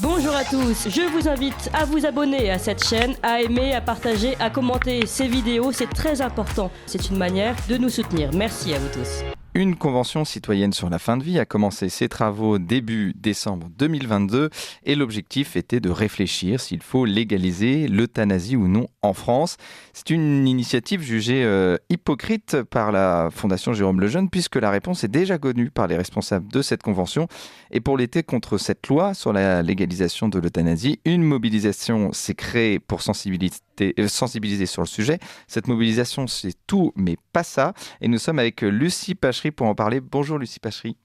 Bonjour à tous, je vous invite à vous abonner à cette chaîne, à aimer, à partager, à commenter ces vidéos, c'est très important. C'est une manière de nous soutenir. Merci à vous tous. Une convention citoyenne sur la fin de vie a commencé ses travaux début décembre 2022 et l'objectif était de réfléchir s'il faut légaliser l'euthanasie ou non en France. C'est une initiative jugée hypocrite par la Fondation Jérôme Lejeune puisque la réponse est déjà connue par les responsables de cette convention. Et pour lutter contre cette loi sur la légalisation de l'euthanasie, une mobilisation s'est créée pour sensibiliser sur le sujet. Cette mobilisation, c'est tout mais pas ça. Et nous sommes avec Lucie Pachery pour en parler. Bonjour Lucie Pachery.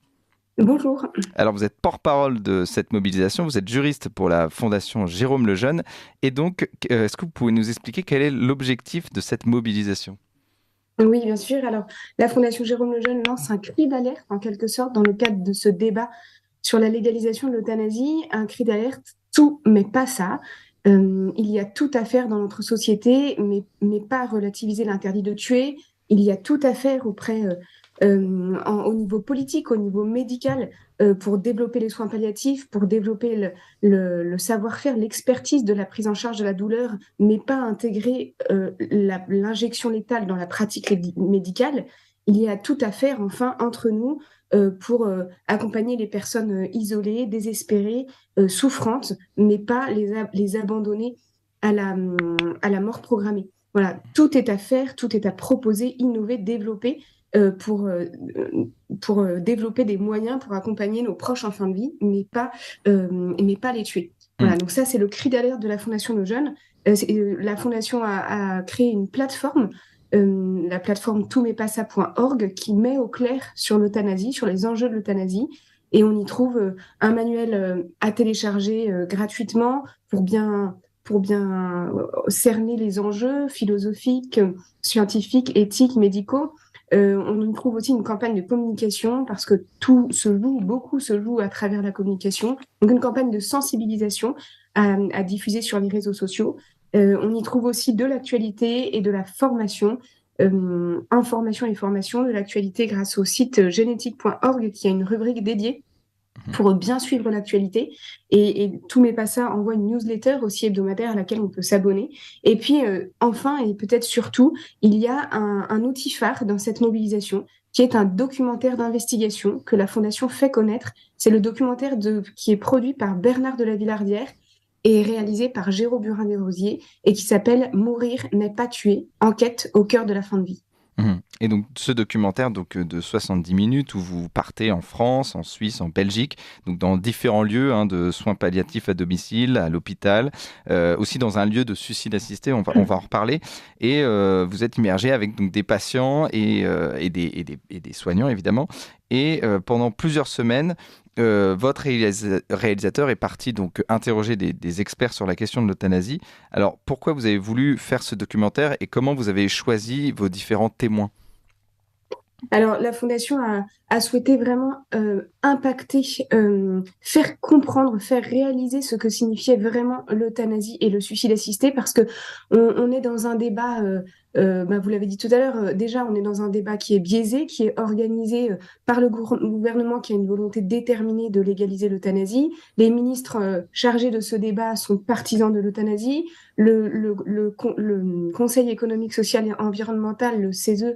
Bonjour. Alors vous êtes porte-parole de cette mobilisation, vous êtes juriste pour la Fondation Jérôme Lejeune. Et donc, est-ce que vous pouvez nous expliquer quel est l'objectif de cette mobilisation ? Oui, bien sûr. Alors, la Fondation Jérôme Lejeune lance un cri d'alerte, en quelque sorte, dans le cadre de ce débat sur la légalisation de l'euthanasie. Un cri d'alerte, tout, mais pas ça. Il y a tout à faire dans notre société, mais pas relativiser l'interdit de tuer. Il y a tout à faire au niveau politique, au niveau médical, pour développer les soins palliatifs, pour développer le savoir-faire, l'expertise de la prise en charge de la douleur, mais pas intégrer l'injection létale dans la pratique médicale. Il y a tout à faire, enfin, entre nous, pour accompagner les personnes isolées, désespérées, souffrantes, mais pas les abandonner à la mort programmée. Voilà, tout est à faire, tout est à proposer, innover, développer pour développer des moyens pour accompagner nos proches en fin de vie, mais pas les tuer. Voilà, donc ça, c'est le cri d'alerte de la Fondation Nos Jeunes. La Fondation a créé une plateforme, la plateforme toutmaispassa.org, qui met au clair sur l'euthanasie, sur les enjeux de l'euthanasie. Et on y trouve un manuel à télécharger gratuitement pour bien cerner les enjeux philosophiques, scientifiques, éthiques, médicaux. On y trouve aussi une campagne de communication parce que beaucoup se joue à travers la communication. Donc une campagne de sensibilisation à diffuser sur les réseaux sociaux. On y trouve aussi de l'actualité et de la formation, information et formation, de l'actualité grâce au site génétique.org qui a une rubrique dédiée pour bien suivre l'actualité. Et Tout mais pas ça envoie une newsletter aussi hebdomadaire à laquelle on peut s'abonner. Et puis, enfin, et peut-être surtout, il y a un outil phare dans cette mobilisation qui est un documentaire d'investigation que la Fondation fait connaître. C'est le documentaire qui est produit par Bernard de la Villardière et réalisé par Géraud Burin-Desrosiers et qui s'appelle « Mourir n'est pas tuer, enquête au cœur de la fin de vie ». Et donc ce documentaire de 70 minutes où vous partez en France, en Suisse, en Belgique, donc dans différents lieux de soins palliatifs à domicile, à l'hôpital, aussi dans un lieu de suicide assisté, on va en reparler. Et vous êtes immergé avec donc, des patients et des soignants évidemment. Et pendant plusieurs semaines, votre réalisateur est parti donc interroger des experts sur la question de l'euthanasie. Alors, pourquoi vous avez voulu faire ce documentaire et comment vous avez choisi vos différents témoins ? Alors, la Fondation a souhaité vraiment impacter, faire comprendre, faire réaliser ce que signifiait vraiment l'euthanasie et le suicide assisté, parce que on est dans un débat, vous l'avez dit tout à l'heure, déjà on est dans un débat qui est biaisé, qui est organisé par le gouvernement qui a une volonté déterminée de légaliser l'euthanasie. Les ministres chargés de ce débat sont partisans de l'euthanasie. Le Conseil économique, social et environnemental, le CESE,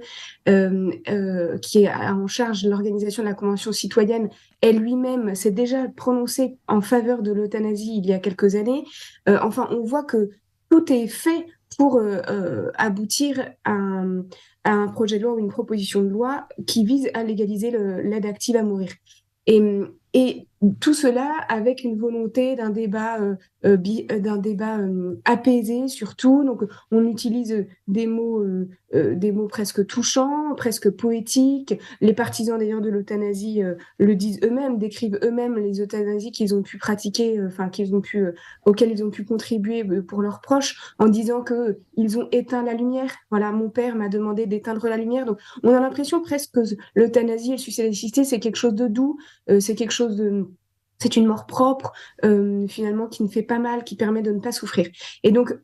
qui est en charge de l'organisation de la Convention citoyenne, elle lui-même s'est déjà prononcée en faveur de l'euthanasie il y a quelques années. Enfin, on voit que tout est fait pour aboutir à un projet de loi ou une proposition de loi qui vise à légaliser l'aide active à mourir. Et tout cela avec une volonté d'un débat apaisé surtout. Donc, on utilise des mots presque touchants, presque poétiques. Les partisans d'ailleurs de l'euthanasie le disent eux-mêmes, décrivent eux-mêmes les euthanasies qu'ils ont pu pratiquer, auxquelles ils ont pu contribuer pour leurs proches, en disant que ils ont éteint la lumière. Voilà, mon père m'a demandé d'éteindre la lumière. Donc, on a l'impression presque que l'euthanasie et le suicide assisté, c'est quelque chose de doux, c'est une mort propre, finalement, qui ne fait pas mal, qui permet de ne pas souffrir. Et donc,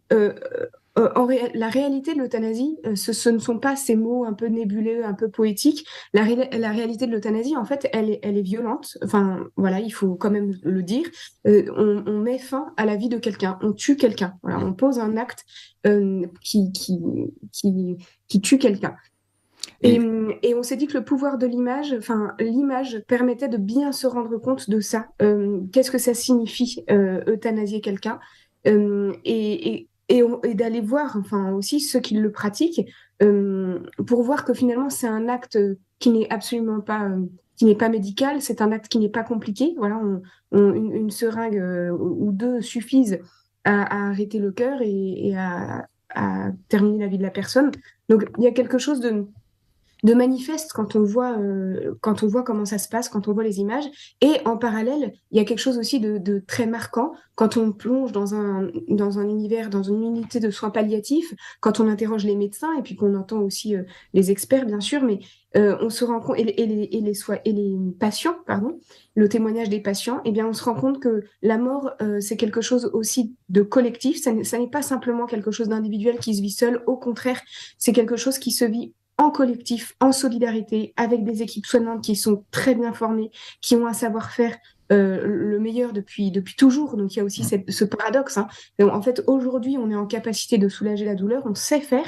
La réalité de l'euthanasie, ce ne sont pas ces mots un peu nébuleux, un peu poétiques. La réalité de l'euthanasie, en fait, elle est violente. Enfin, voilà, il faut quand même le dire. On met fin à la vie de quelqu'un, on tue quelqu'un. Voilà, on pose un acte euh, qui, qui, qui tue quelqu'un. Et, Et et on s'est dit que le pouvoir de l'image, enfin, l'image permettait de bien se rendre compte de ça. Qu'est-ce que ça signifie, euthanasier quelqu'un? Et d'aller voir, enfin, aussi ceux qui le pratiquent, pour voir que finalement, c'est un acte qui n'est absolument pas, qui n'est pas médical, c'est un acte qui n'est pas compliqué. Voilà, une seringue ou deux suffisent à arrêter le cœur et à terminer la vie de la personne. Donc, il y a quelque chose de manifeste quand on voit comment ça se passe, quand on voit les images. Et en parallèle, il y a quelque chose aussi de très marquant quand on plonge dans un univers, dans une unité de soins palliatifs, quand on interroge les médecins et puis qu'on entend aussi les experts, bien sûr, mais on se rend compte, et les patients, pardon, le témoignage des patients, eh bien, on se rend compte que la mort, c'est quelque chose aussi de collectif. Ça n'est pas simplement quelque chose d'individuel qui se vit seul. Au contraire, c'est quelque chose qui se vit en collectif, en solidarité, avec des équipes soignantes qui sont très bien formées, qui ont un savoir-faire le meilleur depuis toujours. Donc il y a aussi ce paradoxe. Hein. Donc, en fait, aujourd'hui, on est en capacité de soulager la douleur, on sait faire.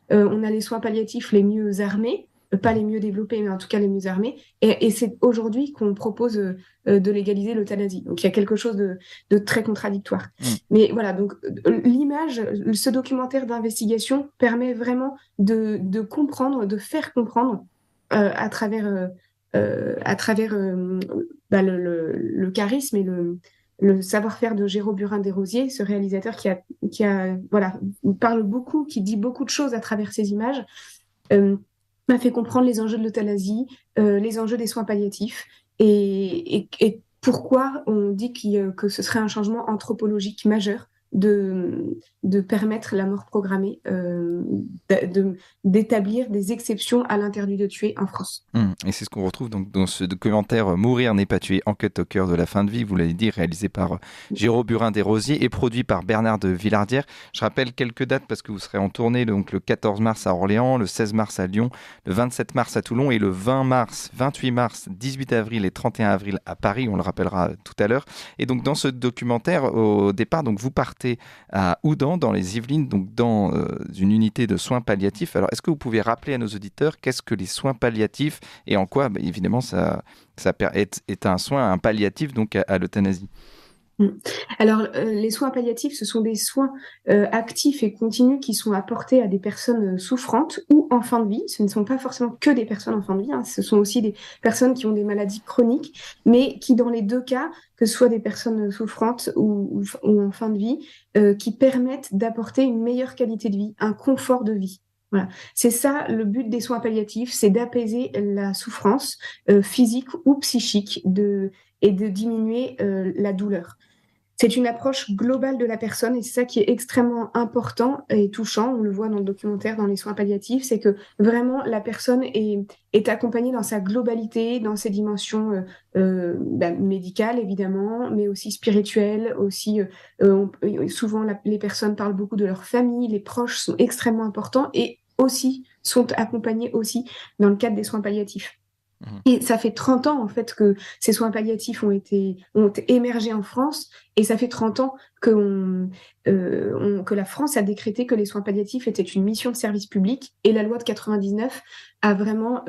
On a les soins palliatifs les mieux armés, pas les mieux développés, mais en tout cas les mieux armés. Et c'est aujourd'hui qu'on propose de légaliser l'euthanasie. Donc il y a quelque chose de très contradictoire. mm, Mais voilà, donc l'image, ce documentaire d'investigation permet vraiment de comprendre, de faire comprendre à travers le charisme et le savoir-faire de Géraud Burin-Desrosiers, ce réalisateur voilà, parle beaucoup, qui dit beaucoup de choses à travers ces images, euh, m'a fait comprendre les enjeux de l'euthanasie, les enjeux des soins palliatifs et pourquoi on dit que ce serait un changement anthropologique majeur de permettre la mort programmée, d'établir des exceptions à l'interdit de tuer en France. Et c'est ce qu'on retrouve donc dans ce documentaire Mourir n'est pas tuer, enquête au cœur de la fin de vie, vous l'avez dit, réalisé par Géraud Burin-Desrosiers et produit par Bernard de Villardière. Je rappelle quelques dates parce que vous serez en tournée donc le 14 mars à Orléans, le 16 mars à Lyon, le 27 mars à Toulon et le 20 mars, 28 mars, 18 avril et 31 avril à Paris, on le rappellera tout à l'heure. Et donc dans ce documentaire, au départ, donc vous partez à Houdan, dans les Yvelines, donc dans une unité de soins palliatifs. Alors est-ce que vous pouvez rappeler à nos auditeurs qu'est-ce que les soins palliatifs et en quoi, évidemment, ça est un soin, un palliatif donc à l'euthanasie? Mm. Alors, les soins palliatifs, ce sont des soins actifs et continus qui sont apportés à des personnes souffrantes ou en fin de vie. Ce ne sont pas forcément que des personnes en fin de vie, hein. Ce sont aussi des personnes qui ont des maladies chroniques, mais qui, dans les deux cas, que ce soit des personnes souffrantes ou en fin de vie, qui permettent d'apporter une meilleure qualité de vie, un confort de vie. Voilà. C'est ça le but des soins palliatifs, c'est d'apaiser la souffrance physique ou psychique et de diminuer la douleur. C'est une approche globale de la personne et c'est ça qui est extrêmement important et touchant. On le voit dans le documentaire, dans les soins palliatifs, c'est que vraiment la personne est accompagnée dans sa globalité, dans ses dimensions médicales évidemment, mais aussi spirituelles. Aussi, souvent les personnes parlent beaucoup de leur famille, les proches sont extrêmement importants et aussi sont accompagnés aussi dans le cadre des soins palliatifs. Mhm. Et ça fait 30 ans, en fait, que ces soins palliatifs ont émergé en France. Et ça fait 30 ans que la France a décrété que les soins palliatifs étaient une mission de service public. Et la loi de 99 a vraiment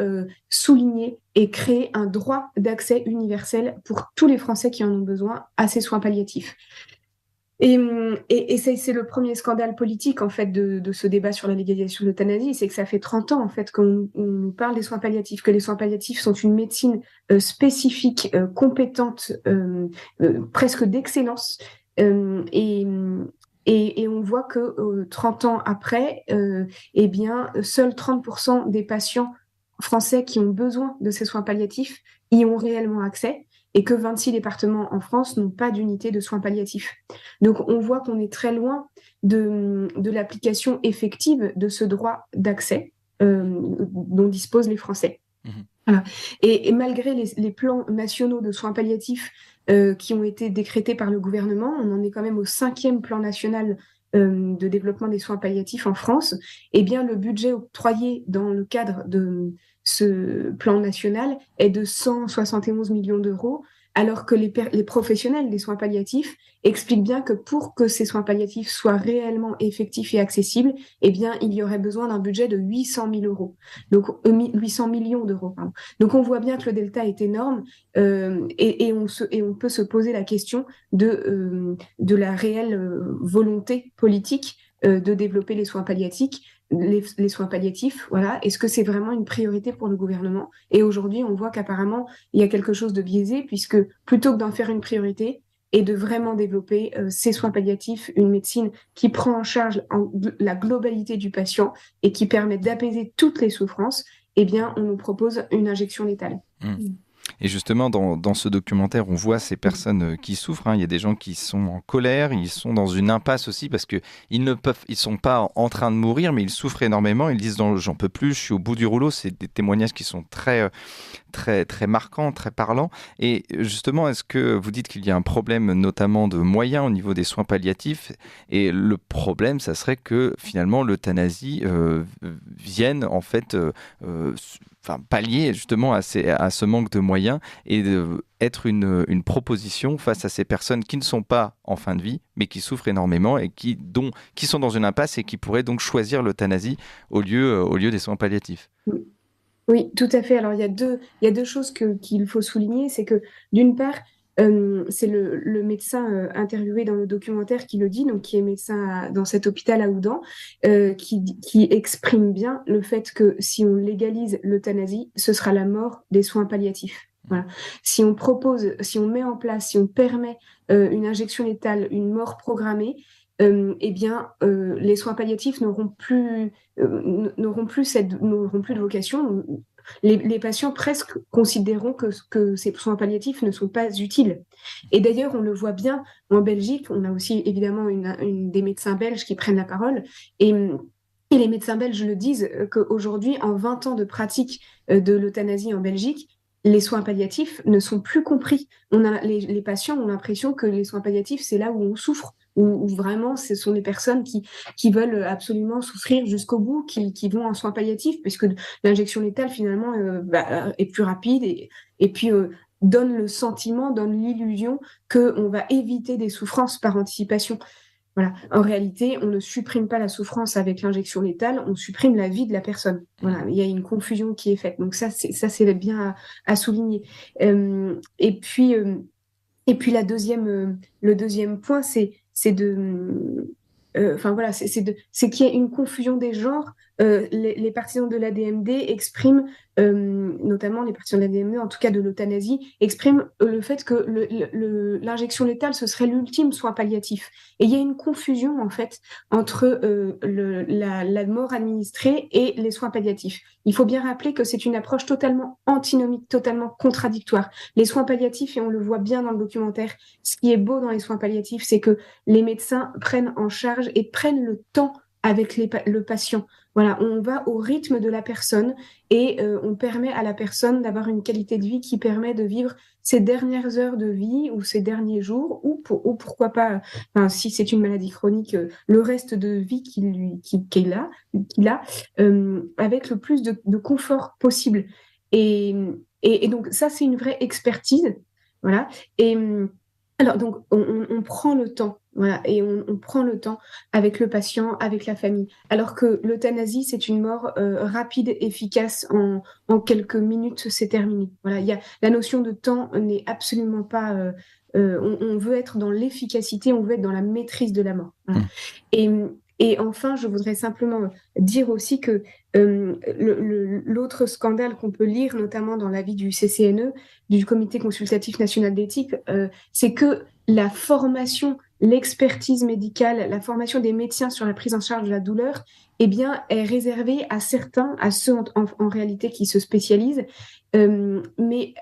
souligné et créé un droit d'accès universel pour tous les Français qui en ont besoin à ces soins palliatifs. Et c'est le premier scandale politique en fait de ce débat sur la légalisation de l'euthanasie, c'est que ça fait 30 ans en fait qu'on nous parle des soins palliatifs, que les soins palliatifs sont une médecine spécifique, compétente, presque d'excellence. Euh, et, et on voit que 30 ans après, eh bien, seuls 30% des patients français qui ont besoin de ces soins palliatifs y ont réellement accès et que 26 départements en France n'ont pas d'unité de soins palliatifs. Donc on voit qu'on est très loin de l'application effective de ce droit d'accès dont disposent les Français. Mhm. Voilà. Et malgré les plans nationaux de soins palliatifs qui ont été décrétés par le gouvernement, on en est quand même au 5e plan national de développement des soins palliatifs en France. Eh bien, le budget octroyé dans le cadre de ce plan national est de 171 millions d'euros, alors que les professionnels des soins palliatifs expliquent bien que pour que ces soins palliatifs soient réellement effectifs et accessibles, eh bien, il y aurait besoin d'un budget de 800 000 euros. Donc, 800 millions d'euros, pardon. Donc on voit bien que le delta est énorme et on peut se poser la question de la réelle volonté politique de développer les soins palliatifs. Les soins palliatifs, voilà. Est-ce que c'est vraiment une priorité pour le gouvernement? Et aujourd'hui, on voit qu'apparemment, il y a quelque chose de biaisé, puisque plutôt que d'en faire une priorité et de vraiment développer ces soins palliatifs, une médecine qui prend en charge la globalité du patient et qui permet d'apaiser toutes les souffrances, eh bien, on nous propose une injection létale. Et justement, dans ce documentaire, on voit ces personnes qui souffrent. Hein. Il y a des gens qui sont en colère, ils sont dans une impasse aussi parce que ils sont pas en train de mourir, mais ils souffrent énormément. Ils disent j'en peux plus, je suis au bout du rouleau. C'est des témoignages qui sont très, très, très marquants, très parlants. Et justement, est-ce que vous dites qu'il y a un problème notamment de moyens au niveau des soins palliatifs? Et le problème, ça serait que finalement l'euthanasie vienne en fait pallier justement à ce manque de moyens et être une proposition face à ces personnes qui ne sont pas en fin de vie, mais qui souffrent énormément et qui sont dans une impasse et qui pourraient donc choisir l'euthanasie au lieu des soins palliatifs. Oui, tout à fait. Alors, il y a deux choses qu'il faut souligner. C'est que, d'une part, c'est le médecin interviewé dans le documentaire qui le dit, donc qui est médecin dans cet hôpital à Oudan, qui exprime bien le fait que si on légalise l'euthanasie, ce sera la mort des soins palliatifs. Voilà. Si on met en place, si on permet une injection létale, une mort programmée, eh bien, les soins palliatifs n'auront plus de vocation. Les patients presque considéreront que ces soins palliatifs ne sont pas utiles. Et d'ailleurs, on le voit bien en Belgique. On a aussi évidemment des médecins belges qui prennent la parole. Et les médecins belges le disent qu'aujourd'hui, en 20 ans de pratique de l'euthanasie en Belgique, les soins palliatifs ne sont plus compris. Les patients ont l'impression que les soins palliatifs, c'est là où on souffre, où vraiment ce sont les personnes qui veulent absolument souffrir jusqu'au bout, qui vont en soins palliatifs, puisque l'injection létale, finalement, est plus rapide et puis donne le sentiment, donne l'illusion qu'on va éviter des souffrances par anticipation. Voilà. En réalité, on ne supprime pas la souffrance avec l'injection létale, on supprime la vie de la personne. Voilà. Il y a une confusion qui est faite. Donc ça, c'est bien à souligner. Et puis le deuxième point, c'est qu'il y a une confusion des genres. Les partisans de l'ADMD expriment, notamment les partisans de l'ADMD, en tout cas de l'euthanasie, expriment le fait que l'injection létale, ce serait l'ultime soin palliatif. Et il y a une confusion, en fait, entre la mort administrée et les soins palliatifs. Il faut bien rappeler que c'est une approche totalement antinomique, totalement contradictoire. Les soins palliatifs, et on le voit bien dans le documentaire, ce qui est beau dans les soins palliatifs, c'est que les médecins prennent en charge et prennent le temps avec le patient. Voilà, on va au rythme de la personne et on permet à la personne d'avoir une qualité de vie qui permet de vivre ses dernières heures de vie ou ses derniers jours ou pourquoi pas, si c'est une maladie chronique, le reste de vie qu'il a avec le plus de confort possible. Et donc ça, c'est une vraie expertise. Voilà. Et alors, donc, on prend le temps, voilà, et on prend le temps avec le patient, avec la famille. Alors que l'euthanasie, c'est une mort rapide, efficace, en quelques minutes, c'est terminé. Voilà, la notion de temps n'est absolument pas. On veut être dans l'efficacité, on veut être dans la maîtrise de la mort. Voilà. Et enfin, je voudrais simplement dire aussi que l'autre scandale qu'on peut lire, notamment dans l'avis du CCNE, du Comité consultatif national d'éthique, c'est que la formation, l'expertise médicale, la formation des médecins sur la prise en charge de la douleur, eh bien, est réservée à certains, à ceux en réalité qui se spécialisent, mais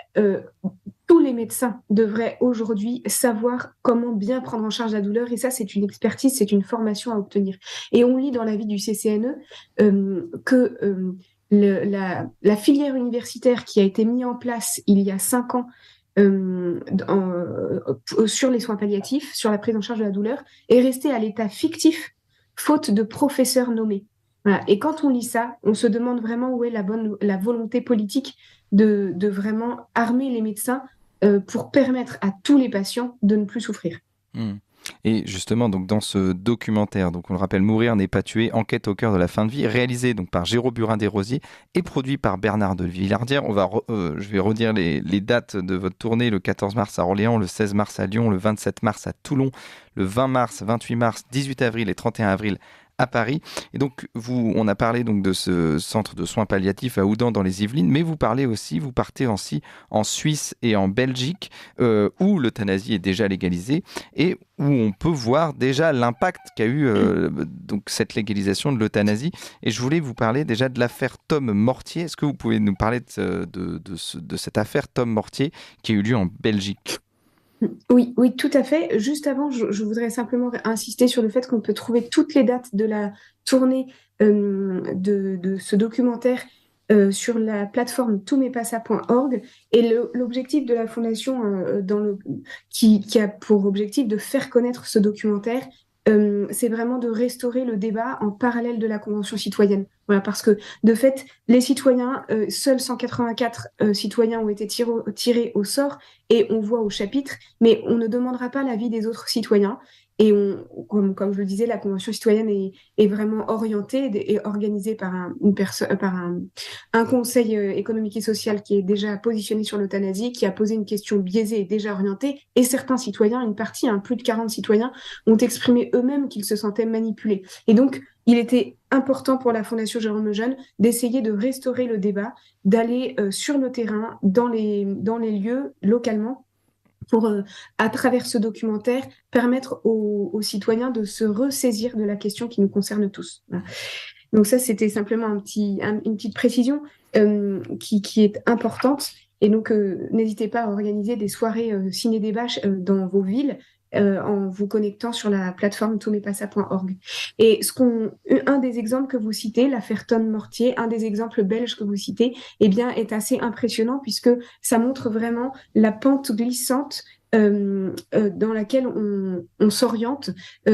tous les médecins devraient aujourd'hui savoir comment bien prendre en charge la douleur, et ça, c'est une expertise, c'est une formation à obtenir. Et on lit dans l'avis du CCNE que la filière universitaire qui a été mise en place il y a 5 ans sur les soins palliatifs, sur la prise en charge de la douleur, est restée à l'état fictif, faute de professeurs nommés. Voilà. Et quand on lit ça, on se demande vraiment où est la volonté politique de vraiment armer les médecins pour permettre à tous les patients de ne plus souffrir. Hmm. Et justement, donc dans ce documentaire, donc on le rappelle, Mourir n'est pas tuer, enquête au cœur de la fin de vie, réalisé donc par Géraud Burin-Desrosiers et produit par Bernard de Villardière. Je vais redire les dates de votre tournée: le 14 mars à Orléans, le 16 mars à Lyon, le 27 mars à Toulon, le 20 mars, 28 mars, 18 avril et 31 avril à Paris. Et donc, on a parlé donc de ce centre de soins palliatifs à Oudan dans les Yvelines, mais vous partez aussi en Suisse et en Belgique, où l'euthanasie est déjà légalisée et où on peut voir déjà l'impact qu'a eu donc cette légalisation de l'euthanasie. Et je voulais vous parler déjà de l'affaire Tom Mortier. Est-ce que vous pouvez nous parler de cette affaire Tom Mortier qui a eu lieu en Belgique? Oui, oui, tout à fait. Juste avant, je voudrais simplement insister sur le fait qu'on peut trouver toutes les dates de la tournée de ce documentaire sur la plateforme toutmespassa.org. Et l'objectif de la fondation qui a pour objectif de faire connaître ce documentaire, c'est vraiment de restaurer le débat en parallèle de la Convention citoyenne. Voilà, parce que de fait, les citoyens, seuls 184 citoyens ont été tirés au sort, et on voit au chapitre, mais on ne demandera pas l'avis des autres citoyens. Et comme je le disais, la Convention citoyenne est vraiment orientée et organisée par un conseil économique et social qui est déjà positionné sur l'euthanasie, qui a posé une question biaisée et déjà orientée. Et certains citoyens, une partie, plus de 40 citoyens, ont exprimé eux-mêmes qu'ils se sentaient manipulés. Et donc, il était important pour la Fondation Jérôme Lejeune d'essayer de restaurer le débat, d'aller sur le terrain, dans les lieux, localement, pour, à travers ce documentaire, permettre aux citoyens de se ressaisir de la question qui nous concerne tous. Voilà. Donc ça, c'était simplement une petite précision qui est importante. Et donc, n'hésitez pas à organiser des soirées ciné-débat dans vos villes en vous connectant sur la plateforme toutmespassa.org. Et un des exemples que vous citez, l'affaire Tom Mortier, un des exemples belges que vous citez, eh bien, est assez impressionnant puisque ça montre vraiment la pente glissante dans laquelle on s'oriente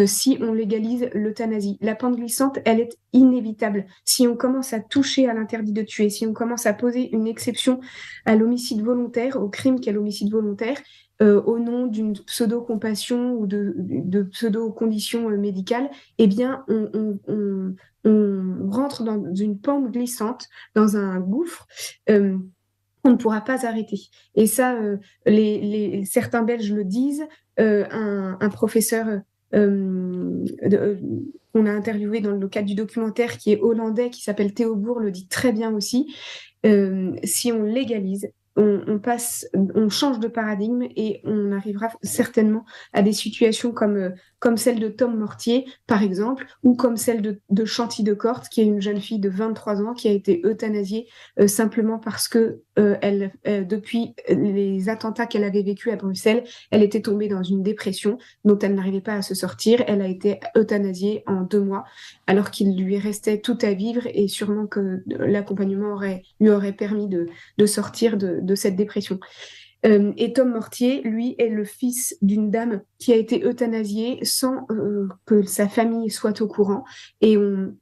si on légalise l'euthanasie. La pente glissante, elle est inévitable. Si on commence à toucher à l'interdit de tuer, si on commence à poser une exception à l'homicide volontaire, au crime qu'est l'homicide volontaire, au nom d'une pseudo-compassion ou de pseudo-conditions médicales, eh bien, on rentre dans une pente glissante, dans un gouffre. On ne pourra pas arrêter. Et ça, certains Belges le disent. Un professeur qu'on a interviewé dans le cadre du documentaire, qui est hollandais, qui s'appelle Theo Boer, le dit très bien aussi. Si on légalise, on change de paradigme et on arrivera certainement à des situations comme celle de Tom Mortier, par exemple, ou comme celle de Chanty de Corte, qui est une jeune fille de 23 ans qui a été euthanasiée simplement parce que depuis les attentats qu'elle avait vécus à Bruxelles, elle était tombée dans une dépression dont elle n'arrivait pas à se sortir. Elle a été euthanasiée en 2 mois, alors qu'il lui restait tout à vivre, et sûrement que l'accompagnement lui aurait permis de sortir de cette dépression. Et Tom Mortier, lui, est le fils d'une dame qui a été euthanasiée sans que sa famille soit au courant. Et on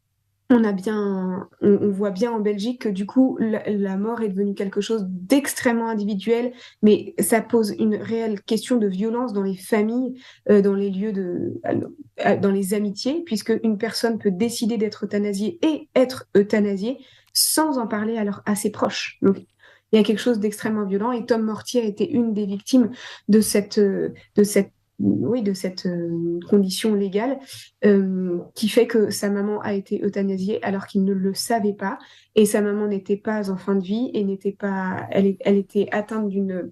voit bien en Belgique que du coup, la mort est devenue quelque chose d'extrêmement individuel, mais ça pose une réelle question de violence dans les familles, dans les lieux dans les amitiés, puisque une personne peut décider d'être euthanasiée et être euthanasiée sans en parler à ses proches. Donc, il y a quelque chose d'extrêmement violent, et Tom Mortier a été une des victimes de cette condition légale qui fait que sa maman a été euthanasiée alors qu'il ne le savait pas, et sa maman n'était pas en fin de vie et elle était atteinte d'une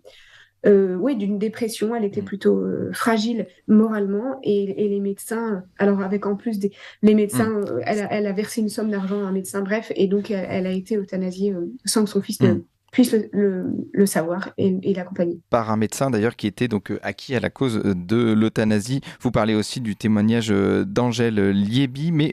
dépression. Elle était plutôt fragile moralement, et les médecins, alors avec en plus les médecins, elle a versé une somme d'argent à un médecin, bref, et donc elle a été euthanasiée sans que son fils puissent le savoir et l'accompagner. Par un médecin d'ailleurs qui était donc acquis à la cause de l'euthanasie. Vous parlez aussi du témoignage d'Angèle Liébi, mais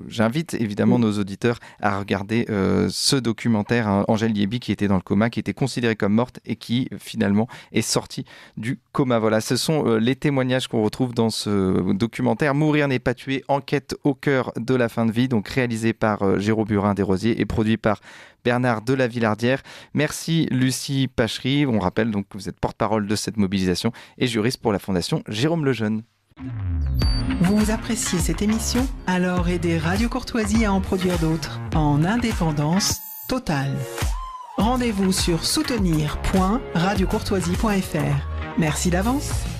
j'invite évidemment nos auditeurs à regarder ce documentaire, hein, Angèle Liébi qui était dans le coma, qui était considérée comme morte et qui finalement est sortie du coma. Voilà, ce sont les témoignages qu'on retrouve dans ce documentaire Mourir n'est pas tuer, enquête au cœur de la fin de vie, donc réalisé par Jérôme Burin-Desrosiers et produit par Bernard de la Villardière. Merci Lucie Pachery. On rappelle donc que vous êtes porte-parole de cette mobilisation et juriste pour la Fondation Jérôme Lejeune. Vous appréciez cette émission? Alors aidez Radio Courtoisie à en produire d'autres en indépendance totale. Rendez-vous sur soutenir.radiocourtoisie.fr. Merci d'avance.